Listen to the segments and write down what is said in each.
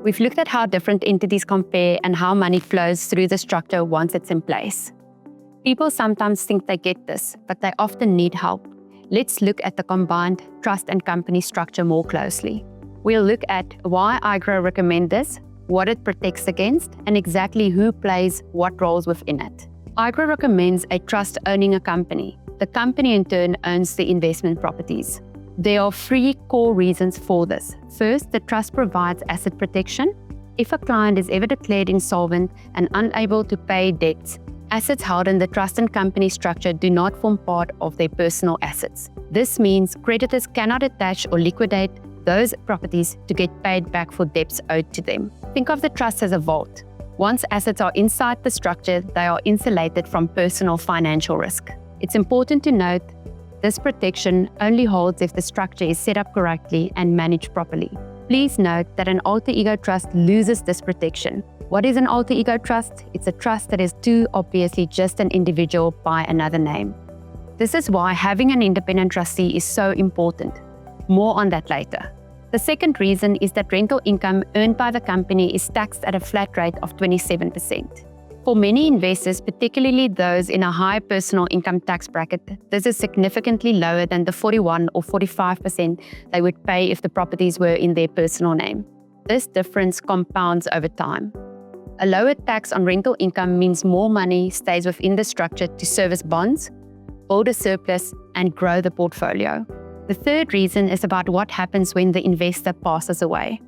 We've looked at how different entities compare and how money flows through the structure once it's in place. People sometimes think they get this, but they often need help. Let's look at the combined trust and company structure more closely. We'll look at why IGrow recommend this, what it protects against, and exactly who plays what roles within it. IGrow recommends a trust owning a company. The company in turn owns the investment properties. There are 3 core reasons for this. First, the trust provides asset protection. If a client is ever declared insolvent and unable to pay debts, assets held in the trust and company structure do not form part of their personal assets. This means creditors cannot attach or liquidate those properties to get paid back for debts owed to them. Think of the trust as a vault. Once assets are inside the structure, they are insulated from personal financial risk. It's important to note this protection only holds if the structure is set up correctly and managed properly. Please note that an alter ego trust loses this protection. What is an alter ego trust? It's a trust that is too obviously just an individual by another name. This is why having an independent trustee is so important. More on that later. The second reason is that rental income earned by the company is taxed at a flat rate of 27%. For many investors, particularly those in a high personal income tax bracket, this is significantly lower than the 41 or 45% they would pay if the properties were in their personal name. This difference compounds over time. A lower tax on rental income means more money stays within the structure to service bonds, build a surplus, and grow the portfolio. The third reason is about what happens when the investor passes away.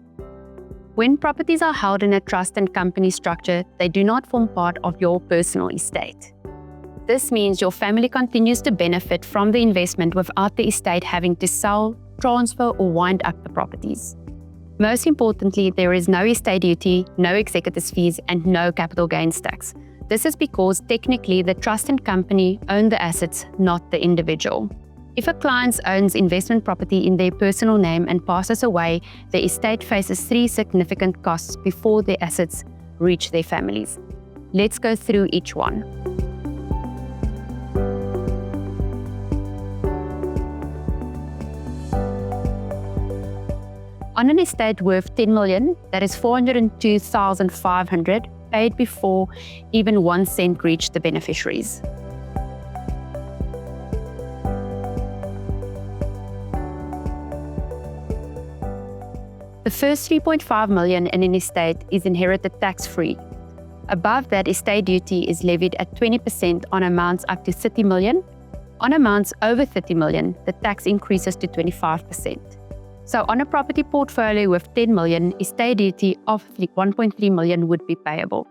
When properties are held in a trust and company structure, they do not form part of your personal estate. This means your family continues to benefit from the investment without the estate having to sell, transfer, or wind up the properties. Most importantly, there is no estate duty, no executors fees, and no capital gains tax. This is because technically the trust and company own the assets, not the individual. If a client owns investment property in their personal name and passes away, the estate faces 3 significant costs before the assets reach their families. Let's go through each one. On an estate worth 10 million, that is 402,500 paid before even 1 cent reached the beneficiaries. The first 3.5 million in an estate is inherited tax-free. Above that, estate duty is levied at 20% on amounts up to 30 million. On amounts over 30 million, the tax increases to 25%. So on a property portfolio with 10 million, estate duty of 1.3 million would be payable.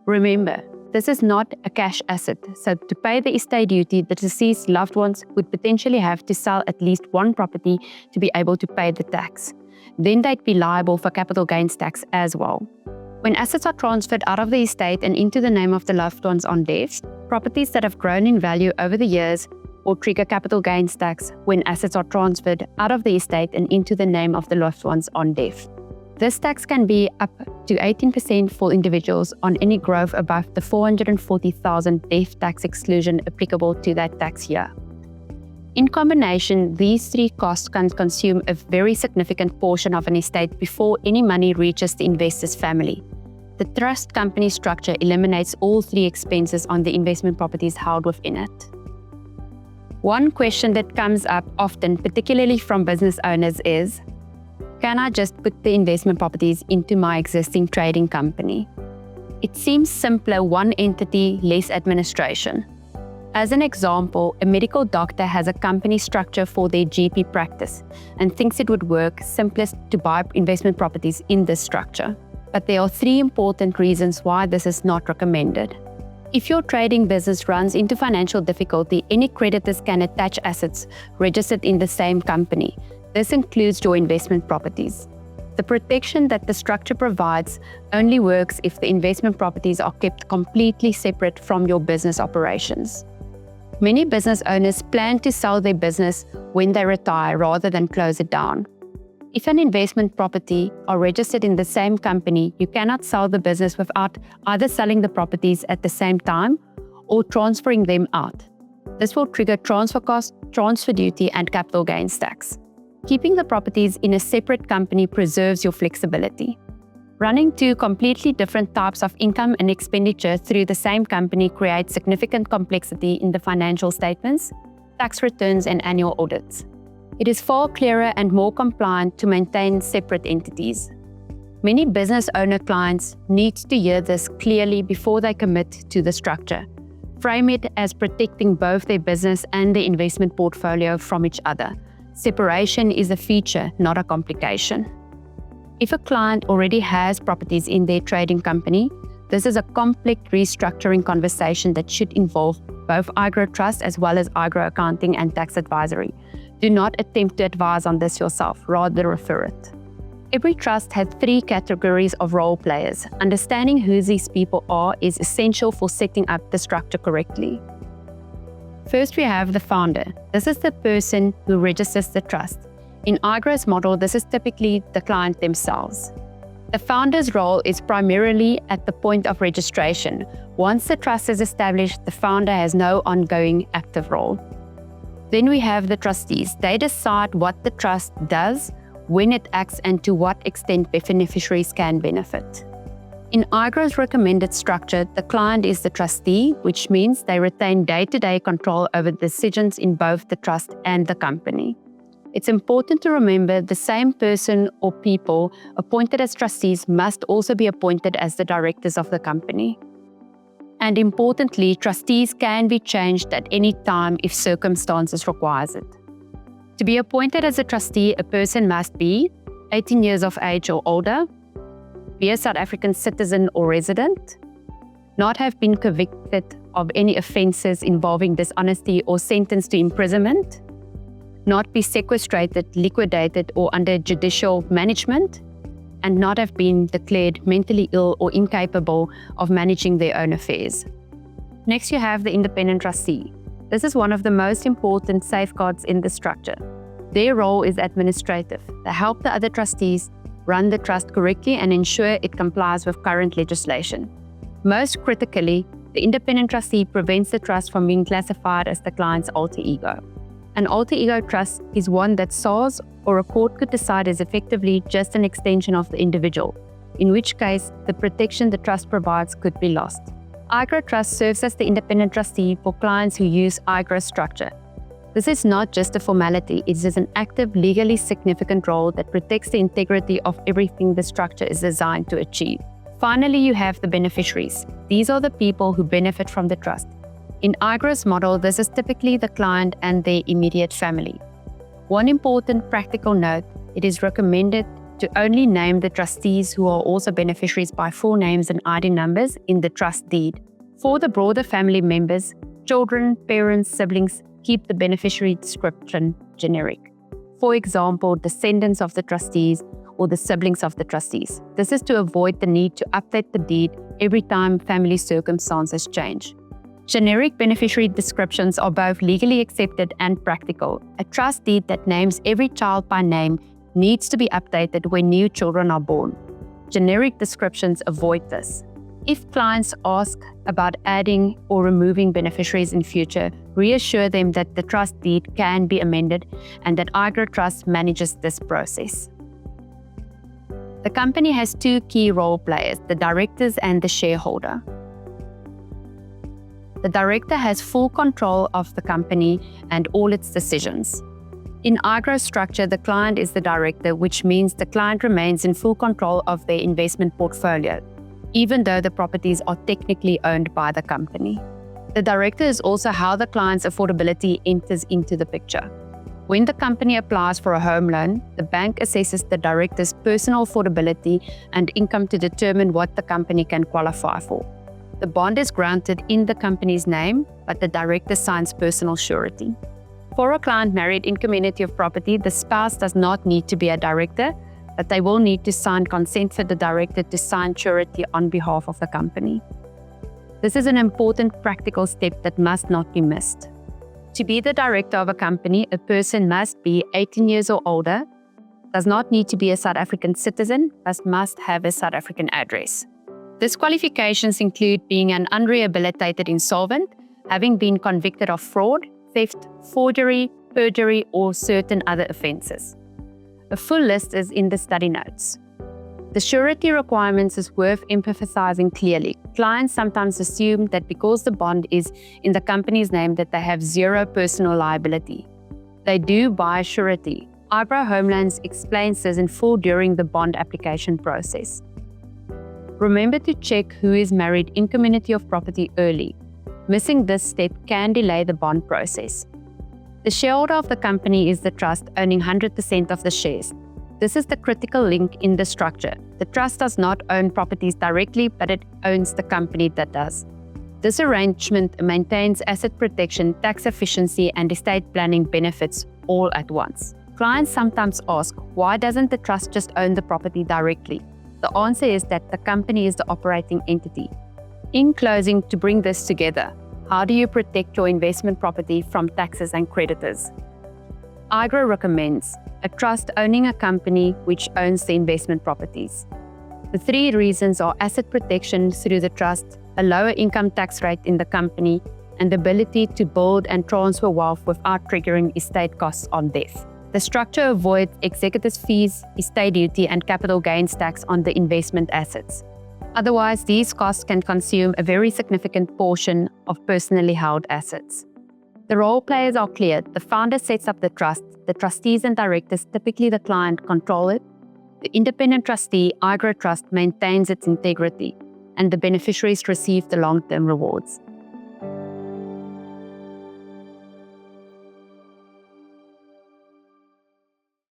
Remember, this is not a cash asset, so to pay the estate duty, the deceased loved ones would potentially have to sell at least 1 property to be able to pay the tax. Then they'd be liable for capital gains tax as well. When assets are transferred out of the estate and into the name of the loved ones on death, properties that have grown in value over the years will trigger capital gains tax when assets are transferred out of the estate and into the name of the loved ones on death. This tax can be up to 18% for individuals on any growth above the 440,000 death tax exclusion applicable to that tax year. In combination, these 3 costs can consume a very significant portion of an estate before any money reaches the investor's family. The trust company structure eliminates all 3 expenses on the investment properties held within it. One question that comes up often, particularly from business owners, is, can I just put the investment properties into my existing trading company? It seems simpler, one entity, less administration. As an example, a medical doctor has a company structure for their GP practice and thinks it would work simplest to buy investment properties in this structure. But there are 3 important reasons why this is not recommended. If your trading business runs into financial difficulty, any creditors can attach assets registered in the same company. This includes your investment properties. The protection that the structure provides only works if the investment properties are kept completely separate from your business operations. Many business owners plan to sell their business when they retire rather than close it down. If an investment property are registered in the same company, you cannot sell the business without either selling the properties at the same time or transferring them out. This will trigger transfer costs, transfer duty, and capital gains tax. Keeping the properties in a separate company preserves your flexibility. Running two completely different types of income and expenditure through the same company creates significant complexity in the financial statements, tax returns, and annual audits. It is far clearer and more compliant to maintain separate entities. Many business owner clients need to hear this clearly before they commit to the structure. Frame it as protecting both their business and their investment portfolio from each other. Separation is a feature, not a complication. If a client already has properties in their trading company, this is a complex restructuring conversation that should involve both IGrow Trust as well as IGrow Accounting and Tax Advisory. Do not attempt to advise on this yourself, rather refer it. Every trust has three categories of role players. Understanding who these people are is essential for setting up the structure correctly. First, we have the founder. This is the person who registers the trust. In IGrow's model, this is typically the client themselves. The founder's role is primarily at the point of registration. Once the trust is established, the founder has no ongoing active role. Then we have the trustees. They decide what the trust does, when it acts, and to what extent beneficiaries can benefit. In IGrow's recommended structure, the client is the trustee, which means they retain day-to-day control over decisions in both the trust and the company. It's important to remember the same person or people appointed as trustees must also be appointed as the directors of the company. And importantly, trustees can be changed at any time if circumstances requires it. To be appointed as a trustee, a person must be 18 years of age or older, be a South African citizen or resident, not have been convicted of any offences involving dishonesty or sentenced to imprisonment, not be sequestrated, liquidated, or under judicial management, and not have been declared mentally ill or incapable of managing their own affairs. Next, you have the independent trustee. This is one of the most important safeguards in the structure. Their role is administrative. They help the other trustees run the trust correctly and ensure it complies with current legislation. Most critically, the independent trustee prevents the trust from being classified as the client's alter ego. An alter ego trust is one that SARS or a court could decide is effectively just an extension of the individual, in which case the protection the trust provides could be lost. IGrow Trust serves as the independent trustee for clients who use IGrow structure. This is not just a formality, it is an active, legally significant role that protects the integrity of everything the structure is designed to achieve. Finally, you have the beneficiaries. These are the people who benefit from the trust. In IGrow's model, this is typically the client and their immediate family. One important practical note, it is recommended to only name the trustees who are also beneficiaries by full names and ID numbers in the trust deed. For the broader family members, children, parents, siblings, keep the beneficiary description generic. For example, descendants of the trustees or the siblings of the trustees. This is to avoid the need to update the deed every time family circumstances change. Generic beneficiary descriptions are both legally accepted and practical. A trust deed that names every child by name needs to be updated when new children are born. Generic descriptions avoid this. If clients ask about adding or removing beneficiaries in future, reassure them that the trust deed can be amended and that IGrow Trust manages this process. The company has two key role players, the directors and the shareholder. The director has full control of the company and all its decisions. In IGrow's structure, the client is the director, which means the client remains in full control of their investment portfolio, even though the properties are technically owned by the company. The director is also how the client's affordability enters into the picture. When the company applies for a home loan, the bank assesses the director's personal affordability and income to determine what the company can qualify for. The bond is granted in the company's name, but the director signs personal surety. For a client married in community of property, the spouse does not need to be a director, but they will need to sign consent for the director to sign surety on behalf of the company. This is an important practical step that must not be missed. To be the director of a company, a person must be 18 years or older, does not need to be a South African citizen, but must have a South African address. These qualifications include being an unrehabilitated insolvent, having been convicted of fraud, theft, forgery, perjury, or certain other offences. A full list is in the study notes. The surety requirements is worth emphasizing clearly. Clients sometimes assume that because the bond is in the company's name that they have zero personal liability. They do buy surety. IGrow Home Loans explains this in full during the bond application process. Remember to check who is married in community of property early. Missing this step can delay the bond process. The shareholder of the company is the trust, owning 100% of the shares. This is the critical link in the structure. The trust does not own properties directly, but it owns the company that does. This arrangement maintains asset protection, tax efficiency, and estate planning benefits all at once. Clients sometimes ask, why doesn't the trust just own the property directly? The answer is that the company is the operating entity. In closing, to bring this together, how do you protect your investment property from taxes and creditors? IGrow recommends a trust owning a company which owns the investment properties. The 3 reasons are asset protection through the trust, a lower income tax rate in the company, and the ability to build and transfer wealth without triggering estate costs on death. The structure avoids executor's fees, estate duty, and capital gains tax on the investment assets. Otherwise, these costs can consume a very significant portion of personally held assets. The role players are clear. The founder sets up the trust. The trustees and directors, typically the client, control it. The independent trustee, IGrow Trust, maintains its integrity, and the beneficiaries receive the long-term rewards.